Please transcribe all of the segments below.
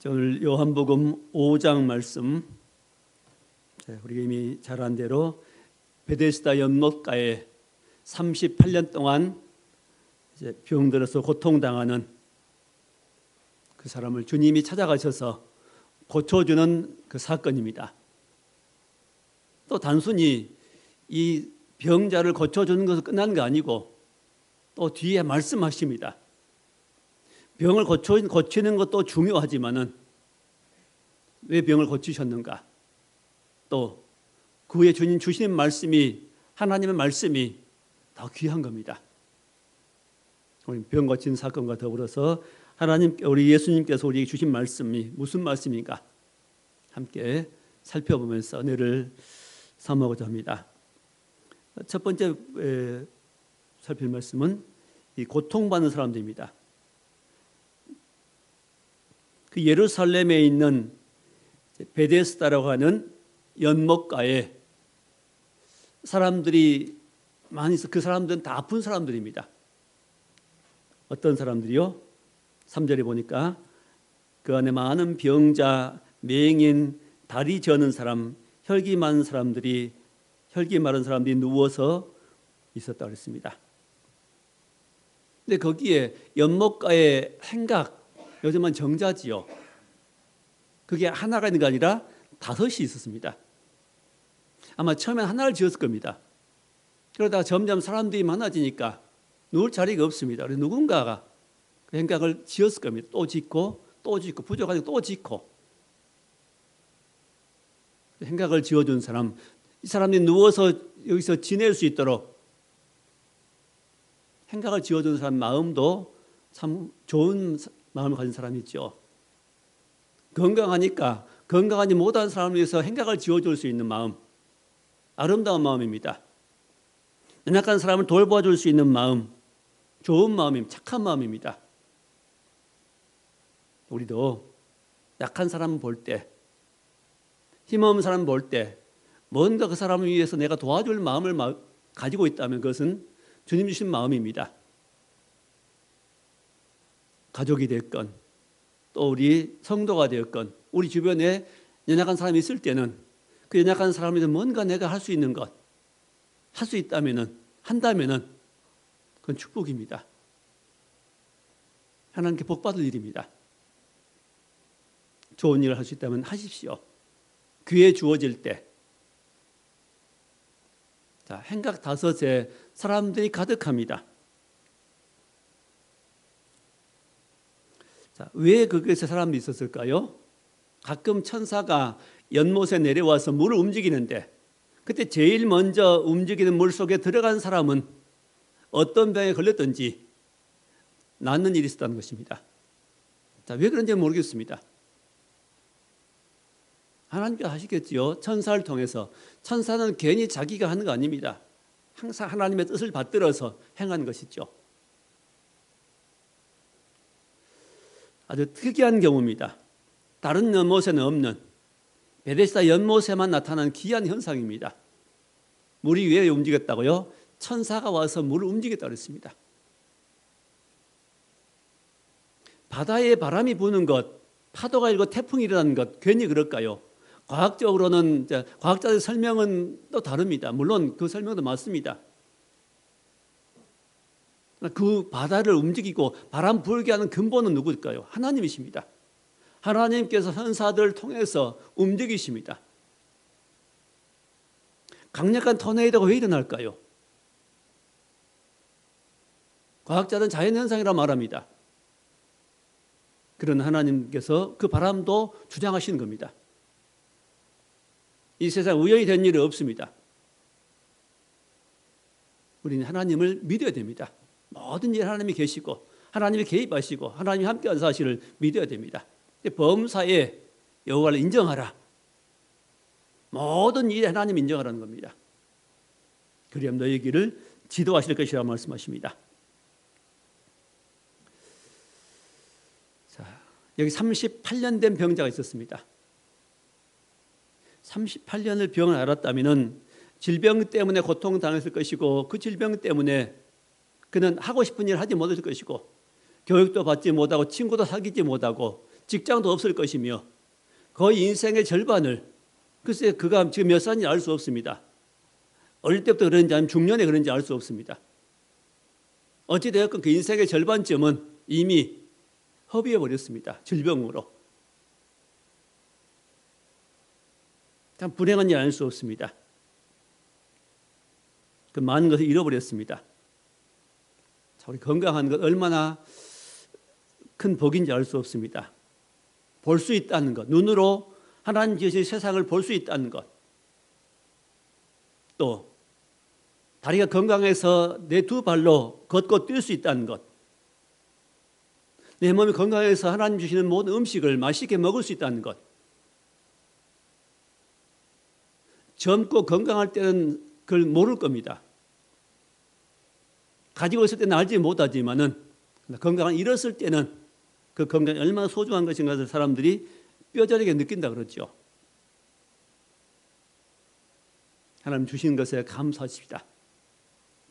오늘 요한복음 5장 말씀, 우리가 이미 잘 안 대로 베데스다 연못가에 38년 동안 병들어서 고통당하는 그 사람을 주님이 찾아가셔서 고쳐주는 그 사건입니다. 또 단순히 이 병자를 고쳐주는 것은 끝난 게 아니고 또 뒤에 말씀하십니다. 병을 고치는 것도 중요하지만은 왜 병을 고치셨는가? 또 그 후에 주님 주시는 말씀이, 하나님의 말씀이 더 귀한 겁니다. 우리 병 고친 사건과 더불어서 우리 예수님께서 우리에게 주신 말씀이 무슨 말씀인가? 함께 살펴보면서 은혜를 삼아보자 합니다. 첫 번째 살필 말씀은 이 고통받는 사람들입니다. 그 예루살렘에 있는 베데스다라고 하는 연못가에 사람들이 많이 있어. 그 사람들은 다 아픈 사람들입니다. 어떤 사람들이요? 3절에 보니까 그 안에 많은 병자, 맹인, 다리 저는 사람, 혈기 마른 사람들이 누워서 있었다고 했습니다. 근데 거기에 연못가에 행각, 요즘은 정자지요. 그게 하나가 있는 게 아니라 5이 있었습니다. 아마 처음엔 하나를 지었을 겁니다. 그러다가 점점 사람들이 많아지니까 누울 자리가 없습니다. 그래서 누군가가 그 행각을 지었을 겁니다. 또 짓고 부족하니까 또 짓고. 행각을 지어준 사람, 이 사람이 누워서 여기서 지낼 수 있도록 행각을 지어준 사람 마음도 참 좋은 마음을 가진 사람이 있죠. 건강하지 못한 사람을 위해서 행각을 지어줄 수 있는 마음, 아름다운 마음입니다. 연약한 사람을 돌봐줄 수 있는 마음, 좋은 마음입니다. 착한 마음입니다. 우리도 약한 사람 볼 때, 힘없는 사람 볼 때 뭔가 그 사람을 위해서 내가 도와줄 마음을 가지고 있다면 그것은 주님 주신 마음입니다. 가족이 됐건 또 우리 성도가 되었건 우리 주변에 연약한 사람이 있을 때는 그 연약한 사람에 대해서 뭔가 내가 할 수 있는 것, 할 수 한다면은 그건 축복입니다. 하나님께 복받을 일입니다. 좋은 일을 할 수 있다면 하십시오. 기회 주어질 때. 자, 행각 5에 사람들이 가득합니다. 자, 왜 그곳에 사람들이 있었을까요? 가끔 천사가 연못에 내려와서 물을 움직이는데 그때 제일 먼저 움직이는 물 속에 들어간 사람은 어떤 병에 걸렸든지 낫는 일이 있었다는 것입니다. 자, 왜 그런지 모르겠습니다. 하나님께서 하시겠지요. 천사를 통해서. 천사는 괜히 자기가 하는 거 아닙니다. 항상 하나님의 뜻을 받들어서 행하는 것이죠. 아주 특이한 경우입니다. 다른 연못에는 없는, 베데스다 연못에만 나타나는 기이한 현상입니다. 물이 왜 움직였다고요? 천사가 와서 물을 움직였다고 했습니다. 바다에 바람이 부는 것, 파도가 일고 태풍이 일어나는 것, 괜히 그럴까요? 과학적으로는, 과학자들의 설명은 또 다릅니다. 물론 그 설명도 맞습니다. 그 바다를 움직이고 바람 불게 하는 근본은 누구일까요? 하나님이십니다. 하나님께서 천사들을 통해서 움직이십니다. 강력한 토네이도가 왜 일어날까요? 과학자들은 자연현상이라고 말합니다. 그런 하나님께서 그 바람도 주장하시는 겁니다. 이 세상 우연히 된 일은 없습니다. 우리는 하나님을 믿어야 됩니다. 모든 일에 하나님이 계시고 하나님이 개입하시고 하나님이 함께하는 사실을 믿어야 됩니다. 범사에 여호와를 인정하라. 모든 일에 하나님 인정하라는 겁니다. 그리하면 너희 길을 지도하실 것이라고 말씀하십니다. 자, 여기 38년 된 병자가 있었습니다. 38년을 병을 앓았다면 질병 때문에 고통당했을 것이고 그 질병 때문에 그는 하고 싶은 일을 하지 못했을 것이고 교육도 받지 못하고 친구도 사귀지 못하고 직장도 없을 것이며 거의 인생의 절반을, 글쎄 그가 지금 몇 살인지 알 수 없습니다. 어릴 때부터 그런지 아니면 중년에 그런지 알 수 없습니다. 어찌되었건 그 인생의 절반쯤은 이미 허비해 버렸습니다. 질병으로. 참 불행한 일 아닐 수 없습니다. 그 많은 것을 잃어버렸습니다. 자, 우리 건강한 것 얼마나 큰 복인지 알 수 없습니다. 볼 수 있다는 것, 눈으로 하나님 지으신 세상을 볼 수 있다는 것, 또 다리가 건강해서 내 두 발로 걷고 뛸 수 있다는 것, 내 몸이 건강해서 하나님 주시는 모든 음식을 맛있게 먹을 수 있다는 것, 젊고 건강할 때는 그걸 모를 겁니다. 가지고 있을 때는 알지 못하지만은 건강을 잃었을 때는 그 건강이 얼마나 소중한 것인가를 사람들이 뼈저리게 느낀다 그러죠. 하나님 주신 것에 감사하십시다.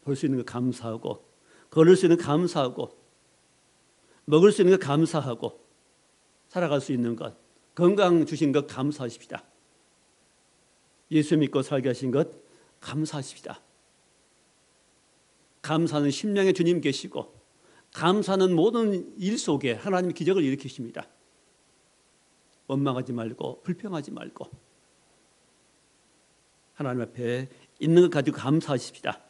볼 수 있는 것 감사하고, 걸을 수 있는 것 감사하고, 먹을 수 있는 것 감사하고, 살아갈 수 있는 것, 건강 주신 것 감사하십시다. 예수 믿고 살게 하신 것 감사하십시다. 감사는 심령에 주님 계시고, 감사는 모든 일 속에 하나님이 기적을 일으키십니다. 원망하지 말고 불평하지 말고 하나님 앞에 있는 것 가지고 감사하십시다.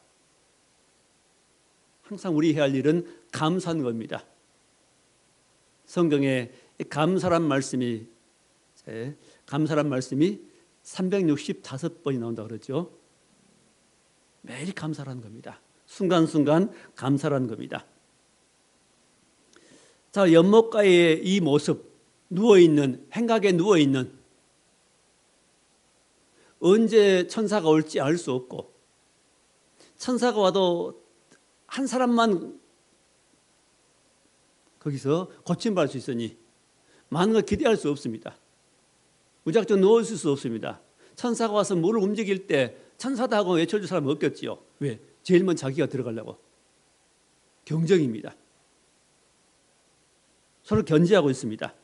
항상 우리 해야 할 일은 감사하는 겁니다. 성경에 감사란 말씀이 365번이 나온다고 그러죠. 매일 감사라는 겁니다. 순간순간 감사라는 겁니다. 자, 연못가의 이 모습, 누워있는, 행각에 누워있는, 언제 천사가 올지 알 수 없고, 천사가 와도 한 사람만 거기서 고침받을 수 있으니 많은 걸 기대할 수 없습니다. 무작정 누워있을 수 없습니다. 천사가 와서 물을 움직일 때 천사다 하고 외쳐줄 사람은 없겠지요. 왜? 제일 먼저 자기가 들어가려고. 경쟁입니다. 서로 견제하고 있습니다.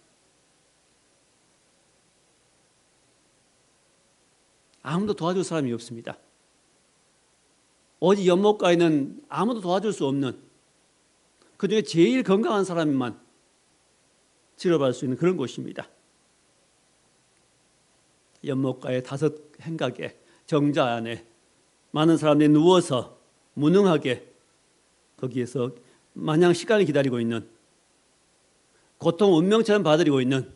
아무도 도와줄 사람이 없습니다. 오직 연못가에는 아무도 도와줄 수 없는, 그중에 제일 건강한 사람만 치료받을 수 있는 그런 곳입니다. 연못가의 5 행각에 정자 안에 많은 사람들이 누워서 무능하게 거기에서 마냥 시간을 기다리고 있는, 고통 운명처럼 받아들이고 있는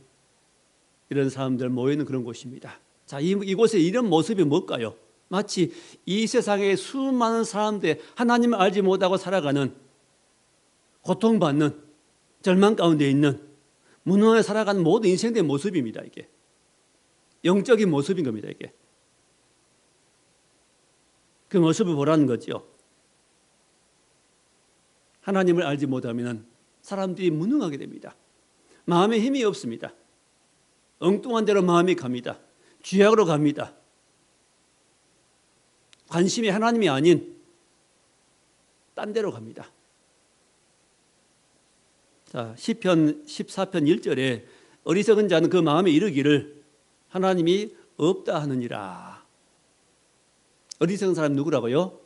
이런 사람들 모여있는 그런 곳입니다. 자, 이곳에 이런 모습이 뭘까요? 마치 이 세상에 수많은 사람들 하나님을 알지 못하고 살아가는, 고통받는, 절망 가운데 있는, 무능하게 살아가는 모든 인생의 모습입니다. 이게 영적인 모습인 겁니다. 이게 그 모습을 보라는 거죠. 하나님을 알지 못하면 사람들이 무능하게 됩니다. 마음에 힘이 없습니다. 엉뚱한 대로 마음이 갑니다. 죄악으로 갑니다. 관심이 하나님이 아닌 딴 데로 갑니다. 자, 시편 14편 1절에 어리석은 자는 그 마음에 이르기를 하나님이 없다 하느니라. 어리석은 사람 누구라고요?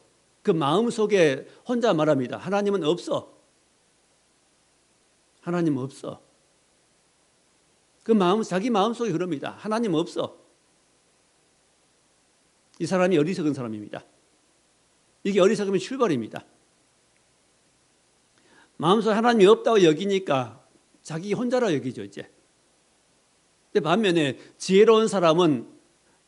그 마음 속에 혼자 말합니다. 하나님은 없어. 하나님 없어. 그 마음, 자기 마음 속에 그럽니다. 하나님 없어. 이 사람이 어리석은 사람입니다. 이게 어리석음의 출발입니다. 마음속에 하나님이 없다고 여기니까 자기 혼자라 여기죠, 이제. 근데 반면에 지혜로운 사람은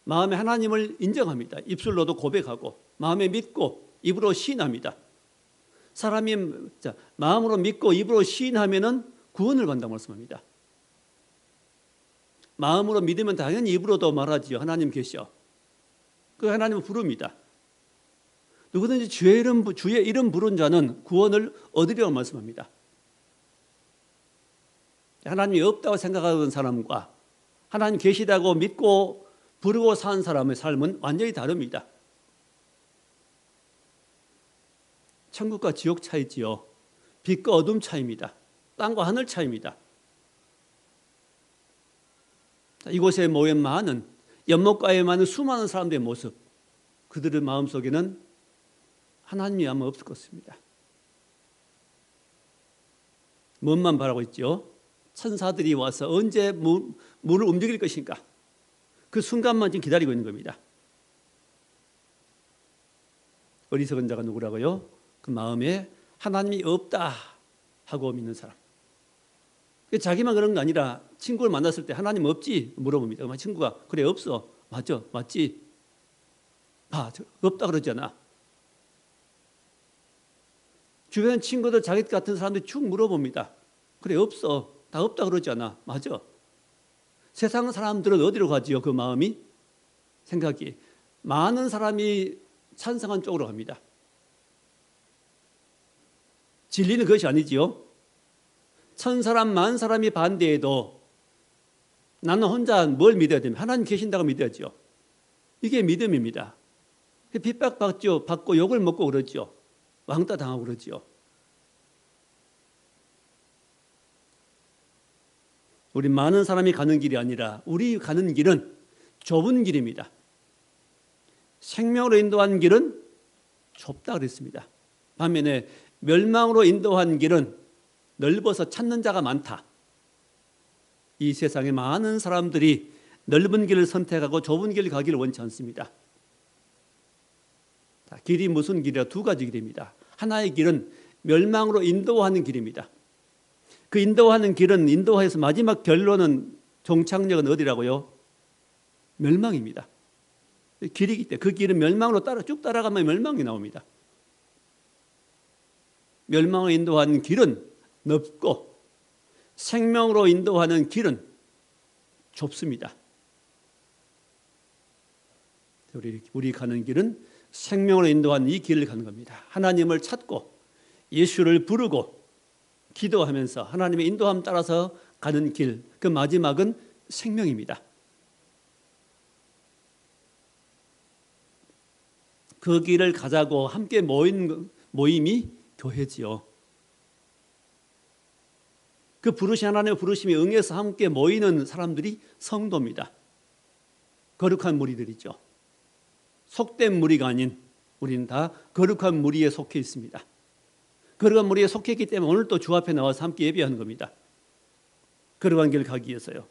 마음에 하나님을 인정합니다. 입술로도 고백하고, 마음에 믿고, 입으로 시인합니다. 사람이 마음으로 믿고 입으로 시인하면은 구원을 받는다고 말씀합니다. 마음으로 믿으면 당연히 입으로도 말하지요. 하나님 계셔. 그 하나님을 부릅니다. 누구든지 주의 이름 부른 자는 구원을 얻으리라고 말씀합니다. 하나님이 없다고 생각하는 사람과 하나님 계시다고 믿고 부르고 사는 사람의 삶은 완전히 다릅니다. 천국과 지옥 차이지요. 빛과 어둠 차이입니다. 땅과 하늘 차이입니다. 이곳에 모인 많은 연못가에 많은 수많은 사람들의 모습, 그들의 마음속에는 하나님이 아마 없을 것입니다. 뭔만 바라고 있죠? 천사들이 와서 언제 물을 움직일 것인가? 그 순간만 지금 기다리고 있는 겁니다. 어리석은 자가 누구라고요? 그 마음에 하나님이 없다 하고 믿는 사람. 자기만 그런 게 아니라 친구를 만났을 때 하나님 없지? 물어봅니다. 친구가 그래 없어. 맞죠? 맞지? 봐, 없다 그러잖아. 주변 친구들 자기 같은 사람들이 쭉 물어봅니다. 그래 없어. 다 없다 그러잖아. 맞아. 세상 사람들은 어디로 가지요? 그 마음이? 생각이. 많은 사람이 찬성한 쪽으로 갑니다. 진리는 그것이 아니지요. 천 사람, 만 사람이 반대해도 나는 혼자 뭘 믿어야 됩니까? 하나님 계신다고 믿어야죠. 이게 믿음입니다. 핍박받죠. 받고 욕을 먹고 그러죠. 왕따 당하고 그러죠. 우리 많은 사람이 가는 길이 아니라 우리 가는 길은 좁은 길입니다. 생명으로 인도한 길은 좁다 그랬습니다. 반면에 멸망으로 인도한 길은 넓어서 찾는 자가 많다. 이 세상에 많은 사람들이 넓은 길을 선택하고 좁은 길을 가기를 원치 않습니다. 길이 무슨 길이라? 두 가지 길입니다. 하나의 길은 멸망으로 인도하는 길입니다. 그 인도하는 길은 인도해서 마지막 결론은 종착역은 어디라고요? 멸망입니다. 길이기 때문에 그 길은 멸망으로 쭉 따라가면 멸망이 나옵니다. 멸망으로 인도하는 길은 넓고 생명으로 인도하는 길은 좁습니다. 우리 가는 길은 생명으로 인도하는 이 길을 가는 겁니다. 하나님을 찾고 예수를 부르고 기도하면서 하나님의 인도함 따라서 가는 길, 그 마지막은 생명입니다. 그 길을 가자고 함께 모인 모임이 교회지요. 그 부르신 하나님의 부르심에 응해서 함께 모이는 사람들이 성도입니다. 거룩한 무리들이죠. 속된 무리가 아닌 우리는 다 거룩한 무리에 속해 있습니다. 거룩한 무리에 속해 있기 때문에 오늘 또 주 앞에 나와서 함께 예배하는 겁니다. 거룩한 길을 가기 위해서요.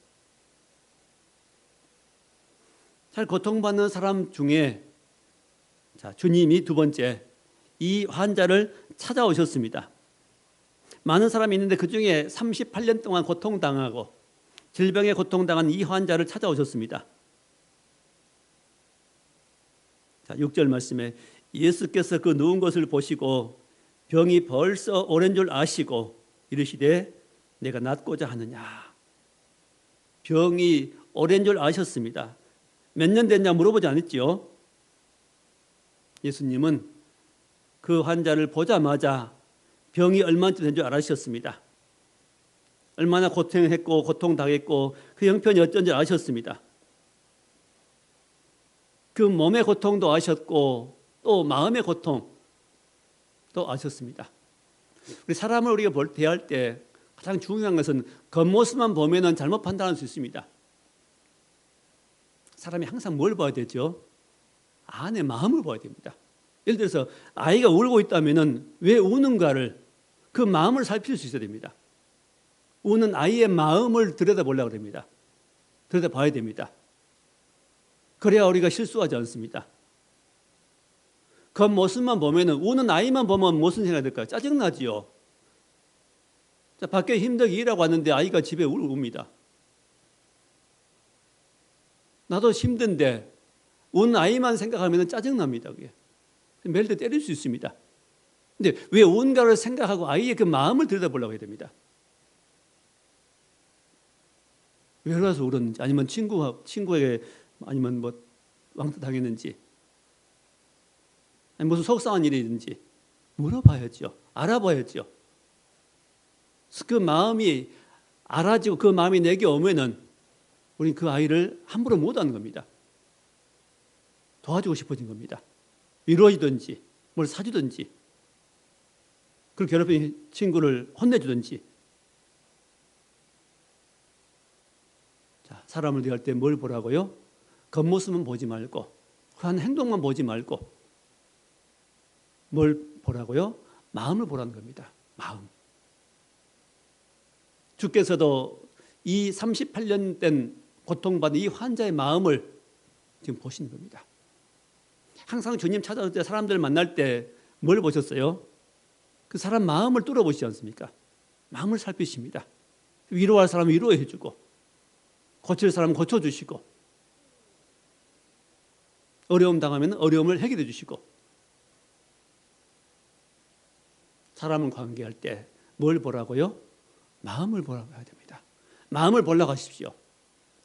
잘 고통받는 사람 중에 주님이 두 번째 이 환자를 찾아오셨습니다. 많은 사람이 있는데 그중에 38년 동안 고통당하고 질병에 고통당한 이 환자를 찾아오셨습니다. 6절 말씀에 예수께서 그 누운 것을 보시고 병이 벌써 오랜 줄 아시고 이르시되 내가 낫고자 하느냐. 병이 오랜 줄 아셨습니다. 몇 년 됐냐 물어보지 않았지요. 예수님은 그 환자를 보자마자 병이 얼마나 된 줄 알으셨습니다. 얼마나 고통했고 고통당했고 그 형편이 어쩐지 아셨습니다. 그 몸의 고통도 아셨고 또 마음의 고통도 아셨습니다. 우리 사람을 우리가 대할 때 가장 중요한 것은 겉모습만 보면 잘못 판단할 수 있습니다. 사람이 항상 뭘 봐야 되죠? 안에 마음을 봐야 됩니다. 예를 들어서 아이가 울고 있다면 왜 우는가를 그 마음을 살필 수 있어야 됩니다. 우는 아이의 마음을 들여다보려고 합니다. 들여다봐야 됩니다. 그래야 우리가 실수하지 않습니다. 겉모습만 보면 우는 아이만 보면 무슨 생각이 들까요? 짜증나지요. 밖에 힘들게 일하고 왔는데 아이가 집에 웁니다. 나도 힘든데 우는 아이만 생각하면 짜증납니다. 그게. 매일 때 때릴 수 있습니다. 근데 왜 운가를 생각하고 아이의 그 마음을 들여다보려고 해야 됩니다. 왜 그래서 울었는지, 아니면 친구에게, 아니면 뭐 왕따 당했는지, 아니면 무슨 속상한 일이 있는지 물어봐야죠. 알아봐야죠. 그 마음이 알아지고 그 마음이 내게 오면은 우리는 그 아이를 함부로 못 하는 겁니다. 도와주고 싶어진 겁니다. 위로해주든지 뭘 사주든지 그 괴롭힌 친구를 혼내주든지. 사람을 대할 때 뭘 보라고요? 겉모습은 보지 말고 한 행동만 보지 말고 뭘 보라고요? 마음을 보라는 겁니다. 마음. 주께서도 이 38년 된 고통받는 이 환자의 마음을 지금 보시는 겁니다. 항상 주님 찾아올 때 사람들 만날 때 뭘 보셨어요? 그 사람 마음을 뚫어보시지 않습니까? 마음을 살피십니다. 위로할 사람은 위로해 주고 고칠 사람은 고쳐주시고 어려움 당하면 어려움을 해결해 주시고 사람을 관계할 때 뭘 보라고요? 마음을 보라고 해야 됩니다. 마음을 보려고 하십시오.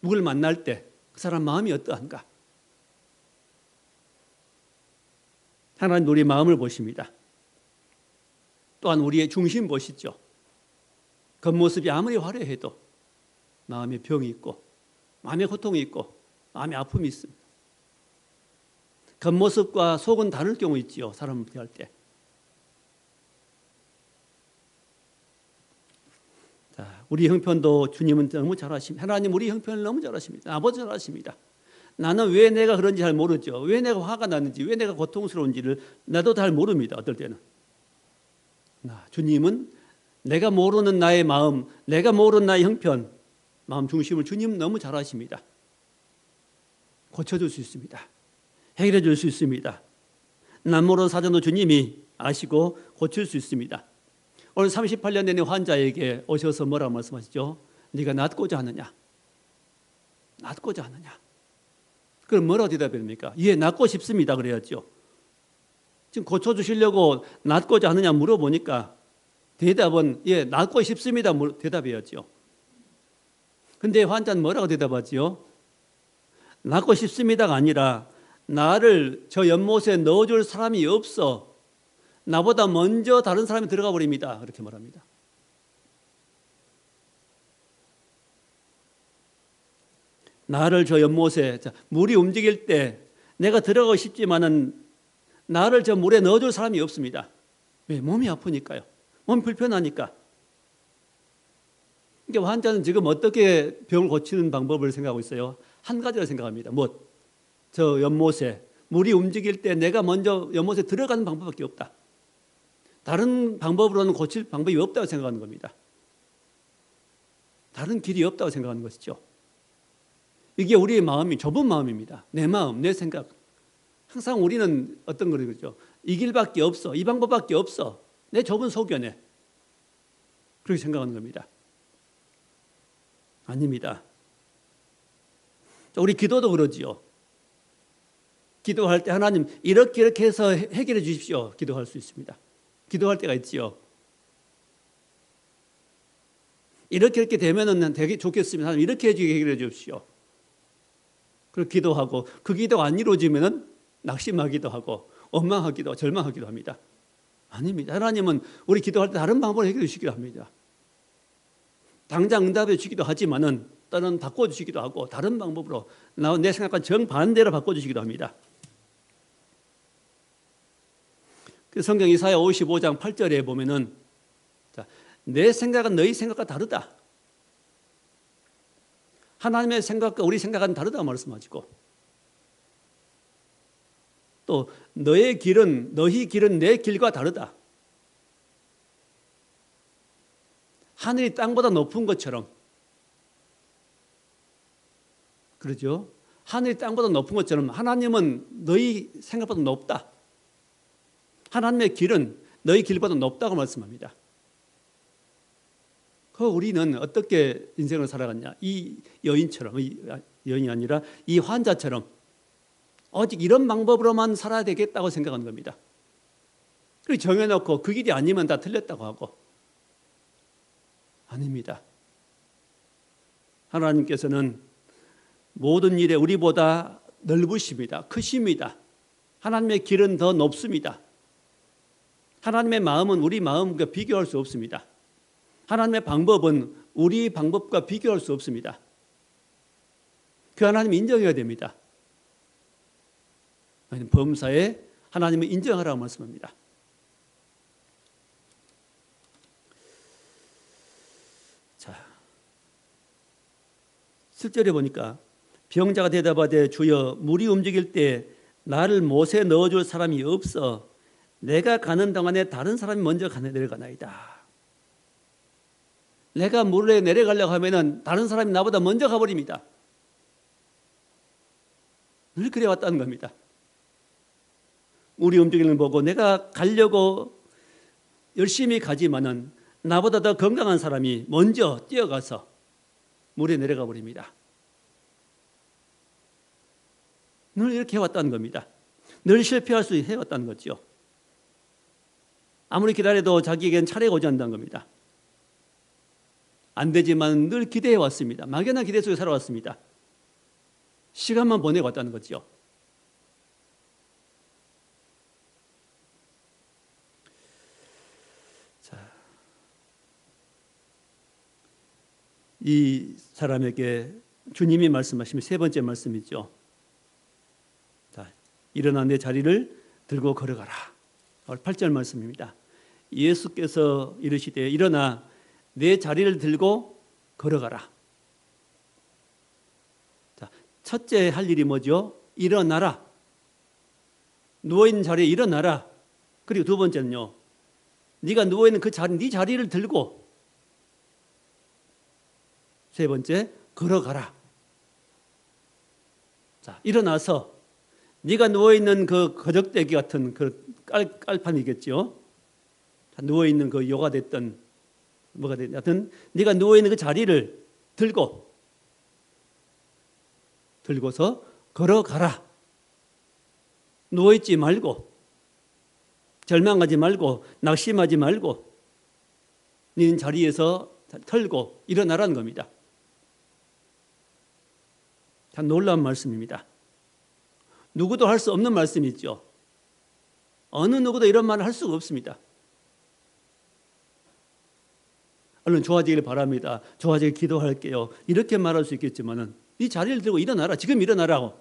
누굴 만날 때 그 사람 마음이 어떠한가? 하나님 우리 마음을 보십니다. 또한 우리의 중심 보시죠. 겉모습이 아무리 화려해도 마음에 병이 있고 마음에 고통이 있고 마음에 아픔이 있습니다. 겉모습과 속은 다를 경우 있지요. 사람을 대할 때. 자, 우리 형편도 주님은 너무 잘하십니다. 하나님 우리 형편을 너무 잘하십니다. 아버지 잘하십니다. 나는 왜 내가 그런지 잘 모르죠. 왜 내가 화가 나는지, 왜 내가 고통스러운지를 나도 잘 모릅니다. 어떨 때는. 주님은 내가 모르는 나의 마음, 내가 모르는 나의 형편, 마음 중심을 주님 너무 잘 아십니다. 고쳐줄 수 있습니다. 해결해 줄 수 있습니다. 남모르는 사정도 주님이 아시고 고칠 수 있습니다. 오늘 38년 된 환자에게 오셔서 뭐라고 말씀하시죠? 네가 낫고자 하느냐? 낫고자 하느냐? 그럼 뭐라고 대답합니까? 예, 낫고 싶습니다. 그래야죠. 지금 고쳐주시려고 낫고자 하느냐 물어보니까 대답은 예, 낫고 싶습니다. 대답해야죠. 근데 환자는 뭐라고 대답하지요? 낫고 싶습니다가 아니라 나를 저 연못에 넣어줄 사람이 없어. 나보다 먼저 다른 사람이 들어가 버립니다. 그렇게 말합니다. 나를 저 연못에 물이 움직일 때 내가 들어가고 싶지만은 나를 저 물에 넣어줄 사람이 없습니다. 왜? 몸이 아프니까요. 몸이 불편하니까. 그러니까 환자는 지금 어떻게 병을 고치는 방법을 생각하고 있어요? 한 가지를 생각합니다. 뭐? 저 연못에 물이 움직일 때 내가 먼저 연못에 들어가는 방법밖에 없다. 다른 방법으로는 고칠 방법이 없다고 생각하는 겁니다. 다른 길이 없다고 생각하는 것이죠. 이게 우리의 마음이 좁은 마음입니다. 내 마음, 내 생각. 항상 우리는 어떤 거를 그러죠. 이 길밖에 없어. 이 방법밖에 없어. 내 좁은 소견에. 그렇게 생각하는 겁니다. 아닙니다. 우리 기도도 그러지요. 기도할 때 하나님 이렇게 해서 해결해 주십시오. 기도할 수 있습니다. 기도할 때가 있지요. 이렇게 되면은 되게 좋겠습니다. 하나님 이렇게 해결해 주십시오. 그렇게 기도하고 그 기도가 안 이루어지면은 낙심하기도 하고 원망하기도 하고 절망하기도 합니다. 아닙니다. 하나님은 우리 기도할 때 다른 방법으로 해결해 주시기도 합니다. 당장 응답해 주기도 하지만은 또는 바꿔주시기도 하고 다른 방법으로 내 생각과 정반대로 바꿔주시기도 합니다. 성경 이사야 55장 8절에 보면은 내 생각은 너희 생각과 다르다. 하나님의 생각과 우리 생각은 다르다고 말씀하시고 또 너희 길은 내 길과 다르다. 하늘이 땅보다 높은 것처럼 그러죠. 하늘이 땅보다 높은 것처럼 하나님은 너희 생각보다 높다. 하나님의 길은 너희 길보다 높다고 말씀합니다. 우리는 어떻게 인생을 살아갔냐? 이 여인처럼, 여인이 아니라 이 환자처럼 오직 이런 방법으로만 살아야 되겠다고 생각하는 겁니다. 그리고 정해놓고 그 길이 아니면 다 틀렸다고 하고 아닙니다. 하나님께서는 모든 일에 우리보다 넓으십니다. 크십니다. 하나님의 길은 더 높습니다. 하나님의 마음은 우리 마음과 비교할 수 없습니다. 하나님의 방법은 우리 방법과 비교할 수 없습니다. 그 하나님 인정해야 됩니다. 범사에 하나님을 인정하라고 말씀합니다. 자, 7절에 보니까 병자가 대답하되 주여 물이 움직일 때 나를 못에 넣어줄 사람이 없어 내가 가는 동안에 다른 사람이 먼저 내려가나이다. 내가 물에 내려가려고 하면은 다른 사람이 나보다 먼저 가버립니다. 늘 그래 왔다는 겁니다. 물이 움직이는 걸 보고 내가 가려고 열심히 가지만은 나보다 더 건강한 사람이 먼저 뛰어가서 물에 내려가 버립니다. 늘 이렇게 해왔다는 겁니다. 늘 실패할 수 해왔다는 거죠. 아무리 기다려도 자기에겐 차례가 오지 않는다는 겁니다. 안 되지만 늘 기대해 왔습니다. 막연한 기대 속에 살아왔습니다. 시간만 보내고 왔다는 거죠. 자, 이 사람에게 주님이 말씀하시면 세 번째 말씀이죠. 자, 일어나 내 자리를 들고 걸어가라. 8절 말씀입니다. 예수께서 이르시되 일어나 내 자리를 들고 걸어가라. 자, 첫째 할 일이 뭐죠? 일어나라. 누워있는 자리에 일어나라. 그리고 두 번째는요, 네가 누워있는 그 자리, 네 자리를 들고, 세 번째, 걸어가라. 자, 일어나서 네가 누워있는 그 거적대기 같은 그 깔판이겠죠. 누워있는 그 요가 됐던 뭐가 됐든 네가 누워있는 그 자리를 들고서 걸어가라. 누워있지 말고 절망하지 말고 낙심하지 말고 네 자리에서 털고 일어나라는 겁니다. 참 놀라운 말씀입니다. 누구도 할 수 없는 말씀이죠. 어느 누구도 이런 말을 할 수가 없습니다. 얼른 좋아지기를 바랍니다. 좋아지길 기도할게요. 이렇게 말할 수 있겠지만은 네 자리를 들고 일어나라. 지금 일어나라고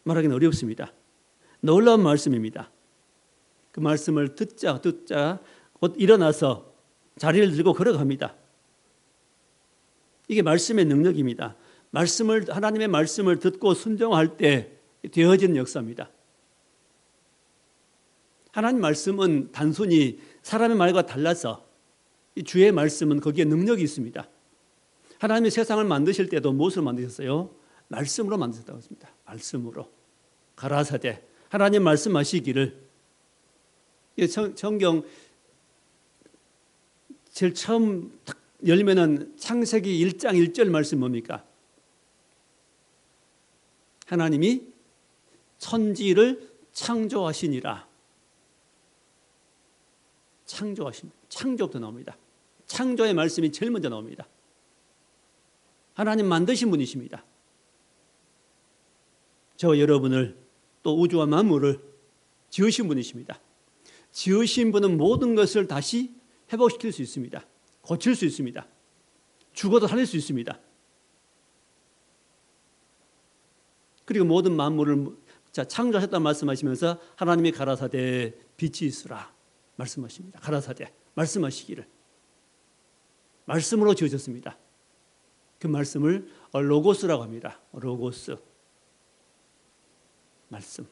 말하기는 어렵습니다. 놀라운 말씀입니다. 그 말씀을 듣자 곧 일어나서 자리를 들고 걸어갑니다. 이게 말씀의 능력입니다. 하나님의 말씀을 듣고 순종할 때 되어지는 역사입니다. 하나님 말씀은 단순히 사람의 말과 달라서 이 주의 말씀은 거기에 능력이 있습니다. 하나님이 세상을 만드실 때도 무엇으로 만드셨어요? 말씀으로 만드셨다고 했습니다. 말씀으로. 가라사대. 하나님 말씀하시기를. 성경 제일 처음 딱 열면은 창세기 1장 1절 말씀 뭡니까? 하나님이 천지를 창조하시니라. 창조부터 나옵니다. 창조의 말씀이 제일 먼저 나옵니다. 하나님 만드신 분이십니다. 저 여러분을 또 우주와 만물을 지으신 분이십니다. 지으신 분은 모든 것을 다시 회복시킬 수 있습니다. 고칠 수 있습니다. 죽어도 살릴 수 있습니다. 그리고 모든 만물을 창조하셨다는 말씀하시면서 하나님이 가라사대 빛이 있으라 말씀하십니다. 가라사대 말씀하시기를. 말씀으로 지으셨습니다. 그 말씀을 로고스라고 합니다. 로고스. 말씀.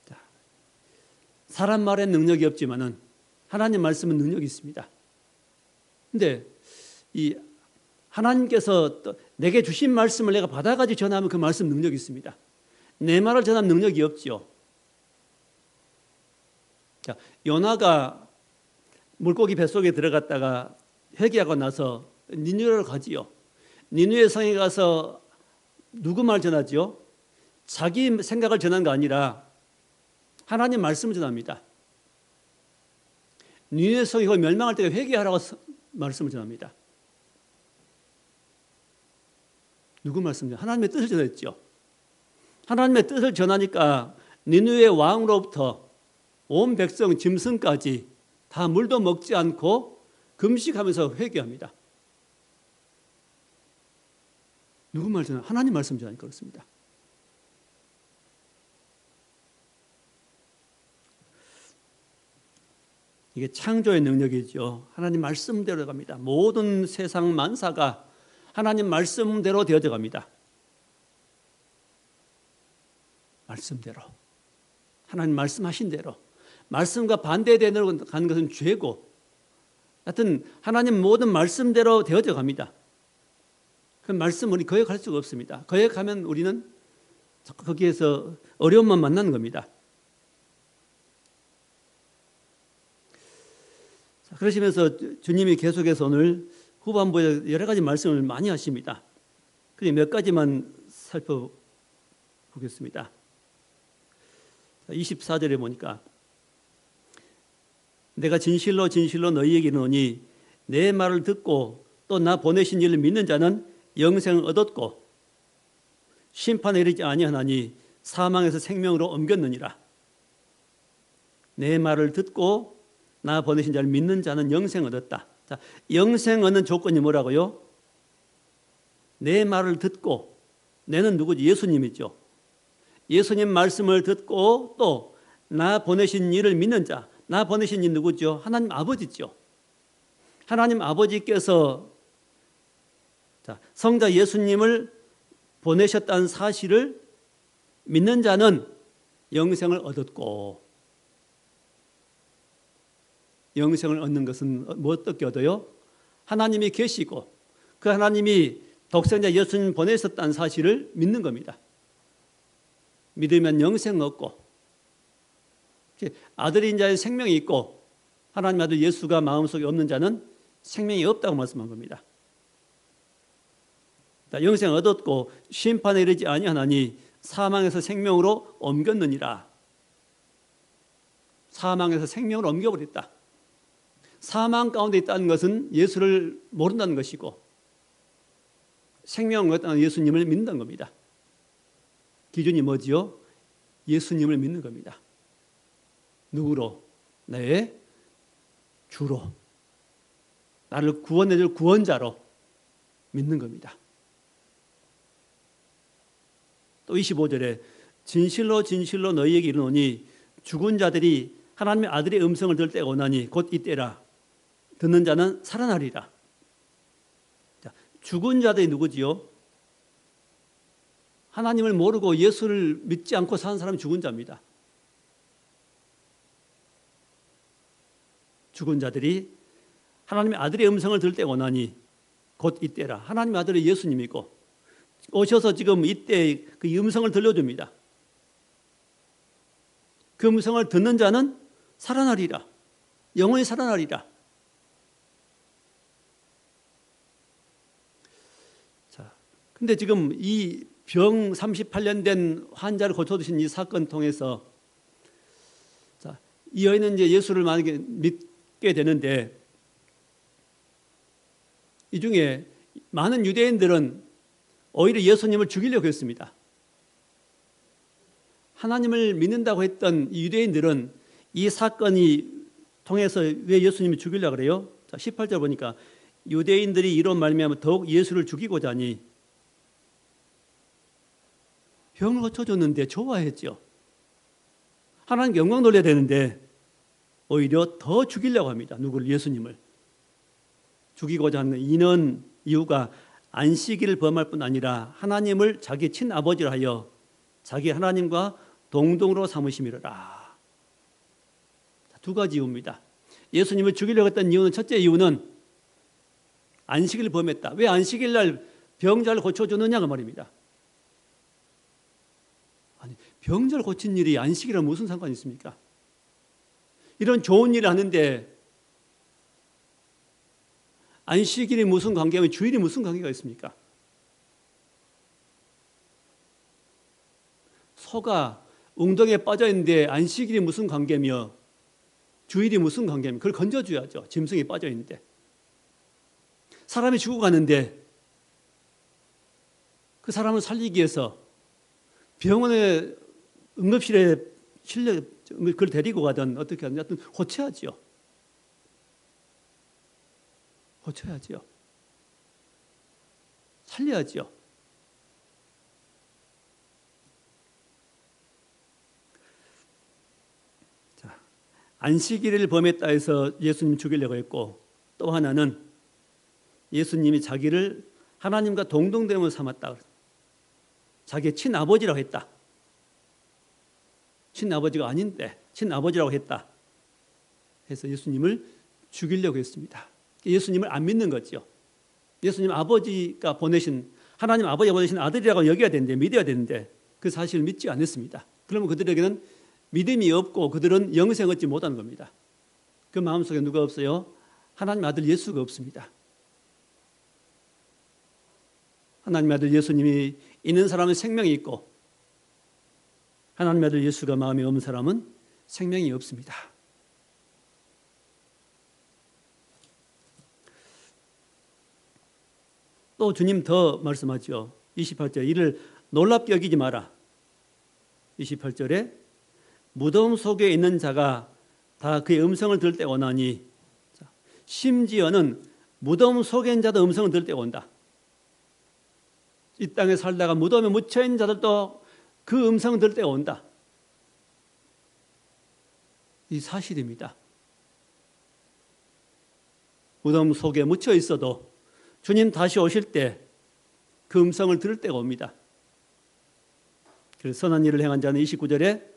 자, 사람 말엔 능력이 없지만은 하나님 말씀은 능력이 있습니다. 근데 이 하나님께서 내게 주신 말씀을 내가 받아가지고 전하면 그 말씀 능력이 있습니다. 내 말을 전하면 능력이 없죠. 자, 요나가 물고기 뱃속에 들어갔다가 회개하고 나서 니느웨로 가지요. 니느웨 성에 가서 누구 말 전하지요? 자기 생각을 전한 거 아니라 하나님 말씀을 전합니다. 니느웨 성이 거의 멸망할 때 회개하라고 말씀을 전합니다. 누구 말씀이죠? 하나님의 뜻을 전했죠. 하나님의 뜻을 전하니까 니느웨 왕으로부터 온 백성 짐승까지 다 물도 먹지 않고 금식하면서 회개합니다. 누구 말 전하니까? 하나님 말씀 전하니까 그렇습니다. 이게 창조의 능력이죠. 하나님 말씀대로 갑니다. 모든 세상 만사가 하나님 말씀대로 되어져 갑니다. 말씀대로. 하나님 말씀하신 대로. 말씀과 반대되는 가는 것은 죄고, 하여튼 하나님 모든 말씀대로 되어져 갑니다. 그 말씀은 우리 거역할 수가 없습니다. 거역하면 우리는 거기에서 어려움만 만나는 겁니다. 그러시면서 주님이 계속해서 오늘 후반부에 여러 가지 말씀을 많이 하십니다. 그래서 몇 가지만 살펴보겠습니다. 24절에 보니까 내가 진실로 진실로 너희에게 이르노니 내 말을 듣고 또 나 보내신 이를 믿는 자는 영생을 얻었고 심판에 이르지 아니하나니 사망에서 생명으로 옮겼느니라. 내 말을 듣고 나 보내신 자를 믿는 자는 영생을 얻었다. 자, 영생 얻는 조건이 뭐라고요? 내 말을 듣고, 내는 누구지? 예수님이죠. 예수님 말씀을 듣고 또 나 보내신 이를 믿는 자, 나 보내신 이 누구죠? 하나님 아버지죠. 하나님 아버지께서 성자 예수님을 보내셨다는 사실을 믿는 자는 영생을 얻었고, 영생을 얻는 것은 뭐 어떻게 얻어요? 하나님이 계시고 그 하나님이 독생자 예수님 보내셨다는 사실을 믿는 겁니다. 믿으면 영생 얻고, 아들인 자의 생명이 있고 하나님 아들 예수가 마음속에 없는 자는 생명이 없다고 말씀한 겁니다. 영생 얻었고 심판에 이르지 아니하나니 사망에서 생명으로 옮겼느니라. 사망에서 생명으로 옮겨버렸다. 사망 가운데 있다는 것은 예수를 모른다는 것이고 생명을 얻다는 예수님을 믿는다는 겁니다. 기준이 뭐지요? 예수님을 믿는 겁니다. 누구로? 내 주로. 나를 구원해줄 구원자로 믿는 겁니다. 또 25절에 진실로 진실로 너희에게 이르노니 죽은 자들이 하나님의 아들의 음성을 들을 때가 오나니 곧 이때라. 듣는 자는 살아나리라. 자, 죽은 자들이 누구지요? 하나님을 모르고 예수를 믿지 않고 사는 사람이 죽은 자입니다. 죽은 자들이 하나님의 아들의 음성을 들을 때가 오나니 곧 이때라. 하나님의 아들이 예수님이고 오셔서 지금 이때 그 음성을 들려줍니다. 그 음성을 듣는 자는 살아나리라. 영원히 살아나리라. 자, 근데 지금 이 병 38년 된 환자를 고쳐주신 이 사건 통해서 자, 이 여인은 이제 예수를 만약에 믿게 되는데 이 중에 많은 유대인들은 오히려 예수님을 죽이려고 했습니다. 하나님을 믿는다고 했던 유대인들은 이 사건이 통해서 왜 예수님을 죽이려고 그래요? 자, 18절 보니까 유대인들이 이로 말미암아 더욱 예수를 죽이고자 하니 병을 고쳐줬는데 좋아했죠. 하나님 영광 돌려야 되는데 오히려 더 죽이려고 합니다. 누구를? 예수님을. 죽이고자 하는 이는 이유가 안식일을 범할 뿐 아니라 하나님을 자기 친아버지로 하여 자기 하나님과 동등으로 삼으심이로라. 두 가지 이유입니다. 예수님을 죽이려고 했던 이유는, 첫째 이유는 안식일을 범했다. 왜 안식일 날 병자를 고쳐주느냐가 말입니다. 아니, 병자를 고친 일이 안식일이랑 무슨 상관이 있습니까? 이런 좋은 일을 하는데 안식일이 무슨 관계면 주일이 무슨 관계가 있습니까? 소가 웅덩이에 빠져 있는데 안식일이 무슨 관계며 주일이 무슨 관계며 그걸 건져줘야죠. 짐승이 빠져 있는데. 사람이 죽어가는데 그 사람을 살리기 위해서 병원에 응급실에 그걸 데리고 가든 어떻게 하든 하여튼 고쳐야죠. 고쳐야죠. 살려야죠. 자, 안식일을 범했다 해서 예수님 죽이려고 했고, 또 하나는 예수님이 자기를 하나님과 동등됨을 삼았다. 자기의 친아버지라고 했다. 친아버지가 아닌데 친아버지라고 했다 해서 예수님을 죽이려고 했습니다. 예수님을 안 믿는 거죠. 예수님 아버지가 보내신, 하나님 아버지가 보내신 아들이라고 여겨야 되는데, 믿어야 되는데 그 사실을 믿지 않았습니다. 그러면 그들에게는 믿음이 없고 그들은 영생을 얻지 못하는 겁니다. 그 마음속에 누가 없어요? 하나님 아들 예수가 없습니다. 하나님 아들 예수님이 있는 사람은 생명이 있고, 하나님 아들 예수가 마음에 없는 사람은 생명이 없습니다. 또 주님 더 말씀하죠. 28절, 이를 놀랍게 여기지 마라. 28절에 무덤 속에 있는 자가 다 그의 음성을 들을 때가 오나니, 심지어는 무덤 속에 있는 자도 음성을 들을 때가 온다. 이 땅에 살다가 무덤에 묻혀 있는 자들도 그 음성을 들을 때가 온다. 이 사실입니다. 무덤 속에 묻혀 있어도 주님 다시 오실 때 그 음성을 들을 때가 옵니다. 그래서 선한 일을 행한 자는 29절에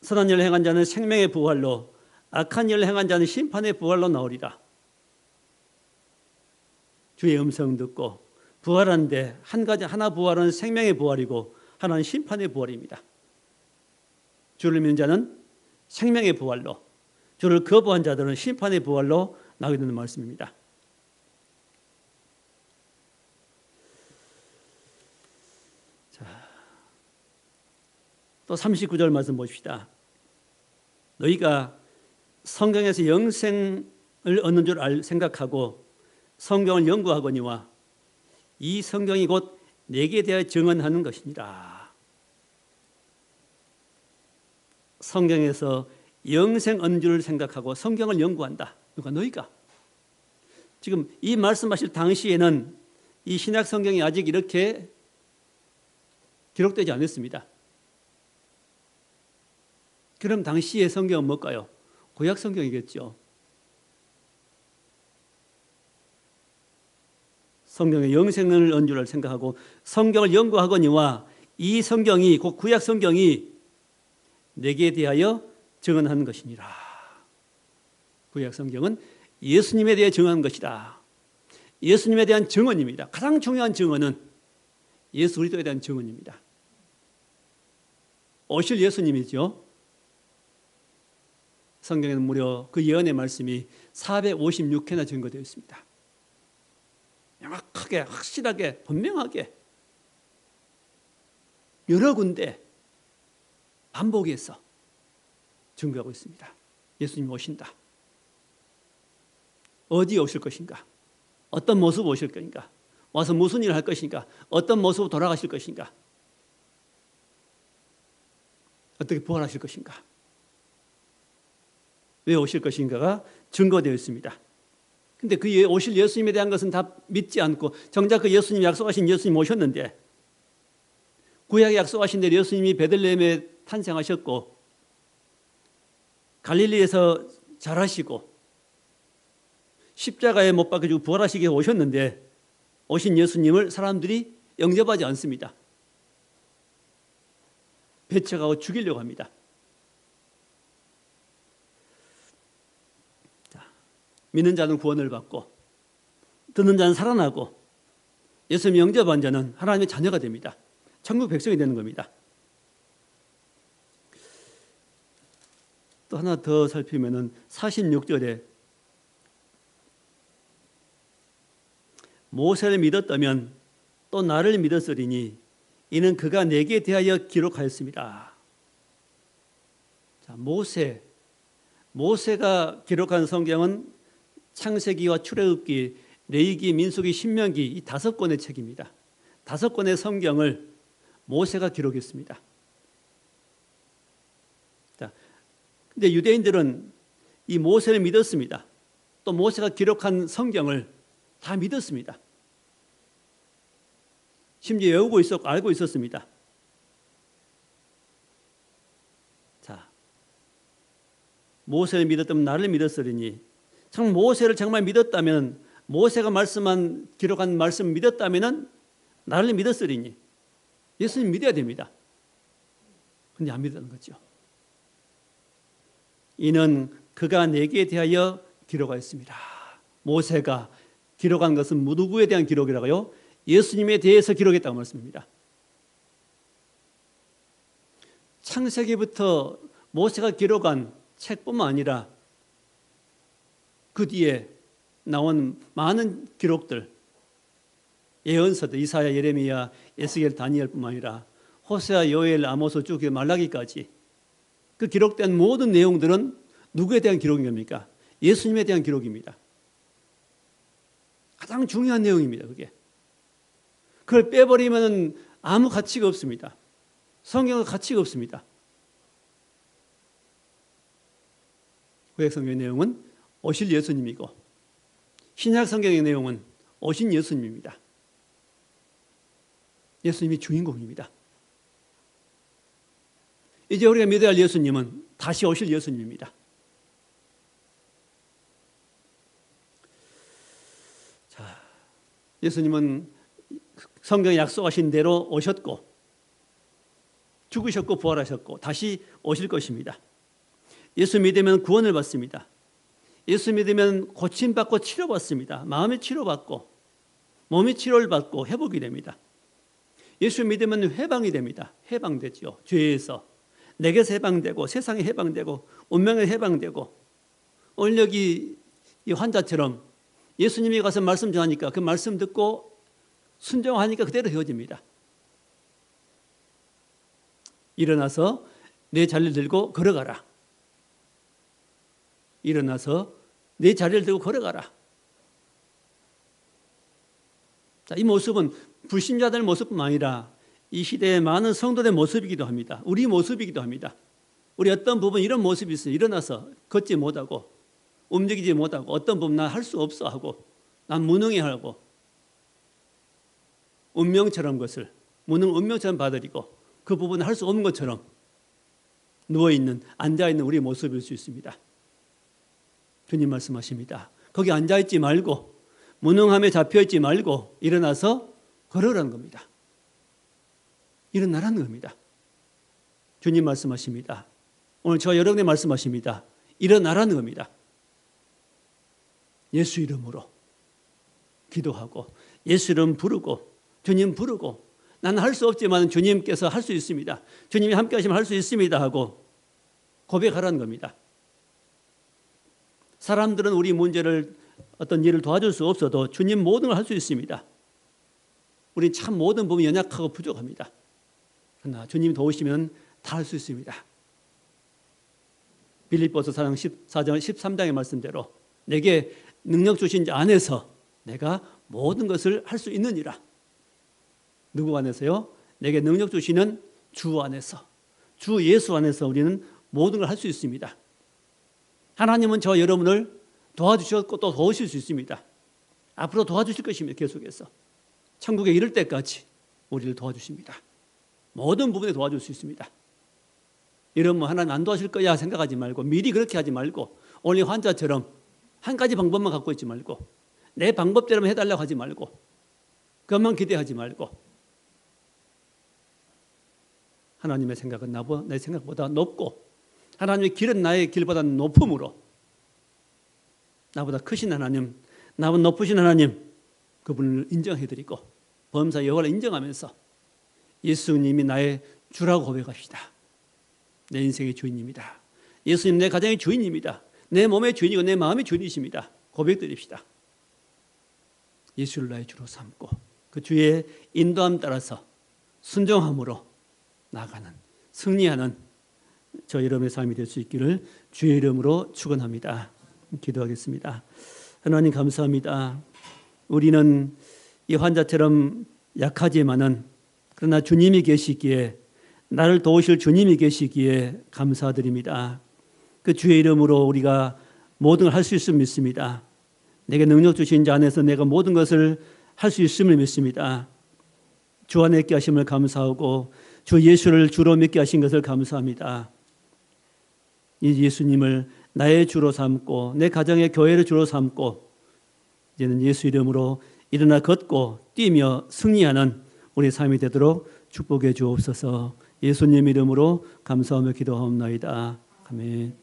선한 일을 행한 자는 생명의 부활로, 악한 일을 행한 자는 심판의 부활로 나오리라. 주의 음성 듣고 부활하는데 하나 부활은 생명의 부활이고 하나는 심판의 부활입니다. 주를 믿는 자는 생명의 부활로, 주를 거부한 자들은 심판의 부활로 나오게 되는 말씀입니다. 또 39절 말씀 보십시다. 너희가 성경에서 영생을 얻는 줄 생각하고 성경을 연구하거니와 이 성경이 곧 내게 대하여 증언하는 것이니라. 성경에서 영생 얻는 줄 생각하고 성경을 연구한다. 누가? 너희가. 지금 이 말씀하실 당시에는 이 신약 성경이 아직 이렇게 기록되지 않았습니다. 그럼 당시의 성경은 뭘까요? 구약 성경이겠죠. 성경에 영생을 얻는 줄 생각하고 성경을 연구하거니와 이 성경이, 곧 구약 성경이 내게 대하여 증언하는 것이니라. 구약 성경은 예수님에 대해 증언한 것이다. 예수님에 대한 증언입니다. 가장 중요한 증언은 예수 그리스도에 대한 증언입니다. 오실 예수님이죠. 성경에는 무려 그 예언의 말씀이 456회나 증거되어 있습니다. 명확하게, 확실하게, 분명하게 여러 군데 반복해서 증거하고 있습니다. 예수님이 오신다. 어디에 오실 것인가? 어떤 모습으로 오실 것인가? 와서 무슨 일을 할 것인가? 어떤 모습으로 돌아가실 것인가? 어떻게 부활하실 것인가? 왜 오실 것인가가 증거되어 있습니다. 근데 그 오실 예수님에 대한 것은 다 믿지 않고 정작 그 예수님이 약속하신 예수님 오셨는데, 구약에 약속하신 대로 예수님이 베들레헴에 탄생하셨고 갈릴리에서 자라시고 십자가에 못 박혀지고 부활하시기 위해 오셨는데, 오신 예수님을 사람들이 영접하지 않습니다. 배척하고 죽이려고 합니다. 믿는 자는 구원을 받고 듣는 자는 살아나고 예수님 영접한 자는 하나님의 자녀가 됩니다. 천국 백성이 되는 겁니다. 또 하나 더 살피면은 46절에 모세를 믿었다면 또 나를 믿었으리니 이는 그가 내게 대하여 기록하였습니다. 자, 모세가 기록한 성경은 창세기와 출애굽기, 레위기, 민수기, 신명기 이 5권의 책입니다. 5권의 성경을 모세가 기록했습니다. 자, 근데 유대인들은 이 모세를 믿었습니다. 또 모세가 기록한 성경을 다 믿었습니다. 심지어 외우고 있었고 알고 있었습니다. 자, 모세를 믿었다면 나를 믿었으리니, 참 모세를 정말 믿었다면, 모세가 기록한 말씀 믿었다면 나를 믿었으리니, 예수님 믿어야 됩니다. 근데 안 믿었는 거죠. 이는 그가 내게 대하여 기록하였습니다. 모세가 기록한 것은 누구에 대한 기록이라고요? 예수님에 대해서 기록했다고 말씀입니다. 창세기부터 모세가 기록한 책뿐만 아니라 그 뒤에 나온 많은 기록들, 예언서들, 이사야, 예레미야, 에스겔, 다니엘뿐만 아니라 호세아, 요엘, 아모스, 쭉 말라기까지 그 기록된 모든 내용들은 누구에 대한 기록인 겁니까? 예수님에 대한 기록입니다. 가장 중요한 내용입니다. 그걸 빼버리면 아무 가치가 없습니다. 성경은 가치가 없습니다. 구약 성경의 내용은 오실 예수님이고, 신약 성경의 내용은 오신 예수님입니다. 예수님이 주인공입니다. 이제 우리가 믿어야 할 예수님은 다시 오실 예수님입니다. 자, 예수님은 성경에 약속하신 대로 오셨고, 죽으셨고, 부활하셨고, 다시 오실 것입니다. 예수 믿으면 구원을 받습니다. 예수 믿으면 고침받고 치료받습니다. 마음이 치료받고, 몸이 치료를 받고 회복이 됩니다. 예수 믿으면 해방이 됩니다. 해방되죠. 죄에서, 내게서 해방되고, 세상에 해방되고, 운명에 해방되고. 오늘 여기 이 환자처럼 예수님이 가서 말씀 전하니까 그 말씀 듣고 순종하니까 그대로 헤어집니다. 일어나서 내 자리를 들고 걸어가라. 일어나서 내 자리를 들고 걸어가라. 자, 이 모습은 불신자들 모습뿐만 아니라 이 시대의 많은 성도의 모습이기도 합니다. 우리 모습이기도 합니다. 우리 어떤 부분 이런 모습이 있어요. 일어나서 걷지 못하고 움직이지 못하고 어떤 부분 난 할 수 없어 하고 난 무능해 하고 운명처럼 것을 무능 운명처럼 받아들이고 그 부분을 할 수 없는 것처럼 누워있는 앉아있는 우리의 모습일 수 있습니다. 주님 말씀하십니다. 거기 앉아있지 말고 무능함에 잡혀있지 말고 일어나서 걸으라는 겁니다. 일어나라는 겁니다. 주님 말씀하십니다. 오늘 저와 여러분의 말씀하십니다. 일어나라는 겁니다. 예수 이름으로 기도하고 예수 이름 부르고 주님 부르고 나는 할 수 없지만 주님께서 할 수 있습니다. 주님이 함께 하시면 할 수 있습니다 하고 고백하라는 겁니다. 사람들은 우리 문제를 어떤 일을 도와줄 수 없어도 주님 모든 걸 할 수 있습니다. 우리는 참 모든 부분이 연약하고 부족합니다. 그러나 주님이 도우시면 다 할 수 있습니다. 빌립보서 4장 14장 13장의 말씀대로 내게 능력 주신 자 안에서 내가 모든 것을 할 수 있느니라. 누구 안에서요? 내게 능력 주시는 주 안에서, 주 예수 안에서 우리는 모든 걸 할 수 있습니다. 하나님은 저와 여러분을 도와주셨고 또 도우실 수 있습니다. 앞으로 도와주실 것입니다. 계속해서 천국에 이를 때까지 우리를 도와주십니다. 모든 부분에 도와줄 수 있습니다. 이러면 하나님 안 도와줄 거야 생각하지 말고 미리 그렇게 하지 말고 오늘 환자처럼 한 가지 방법만 갖고 있지 말고 내 방법대로만 해달라고 하지 말고 그것만 기대하지 말고 하나님의 생각은 내 생각보다 높고 하나님의 길은 나의 길보다 높음으로 나보다 크신 하나님, 나보다 높으신 하나님 그분을 인정해드리고 범사 여호와를 인정하면서 예수님이 나의 주라고 고백합시다. 내 인생의 주인입니다. 예수님 내 가정의 주인입니다. 내 몸의 주인이고 내 마음의 주인이십니다. 고백드립시다. 예수를 나의 주로 삼고 그 주의 인도함 따라서 순종함으로 나아가는 승리하는 저 여러분의 삶이 될 수 있기를 주의 이름으로 축원합니다. 기도하겠습니다. 하나님 감사합니다. 우리는 이 환자처럼 약하지만은 그러나 주님이 계시기에 나를 도우실 주님이 계시기에 감사드립니다. 그 주의 이름으로 우리가 모든 걸 할 수 있음을 믿습니다. 내게 능력 주신 자 안에서 내가 모든 것을 할 수 있음을 믿습니다. 주 안에 있게 하심을 감사하고 주 예수를 주로 믿게 하신 것을 감사합니다. 이 예수님을 나의 주로 삼고 내 가정의 교회를 주로 삼고 이제는 예수 이름으로 일어나 걷고 뛰며 승리하는 우리 삶이 되도록 축복해 주옵소서. 예수님 이름으로 감사하며 기도하옵나이다. 아멘.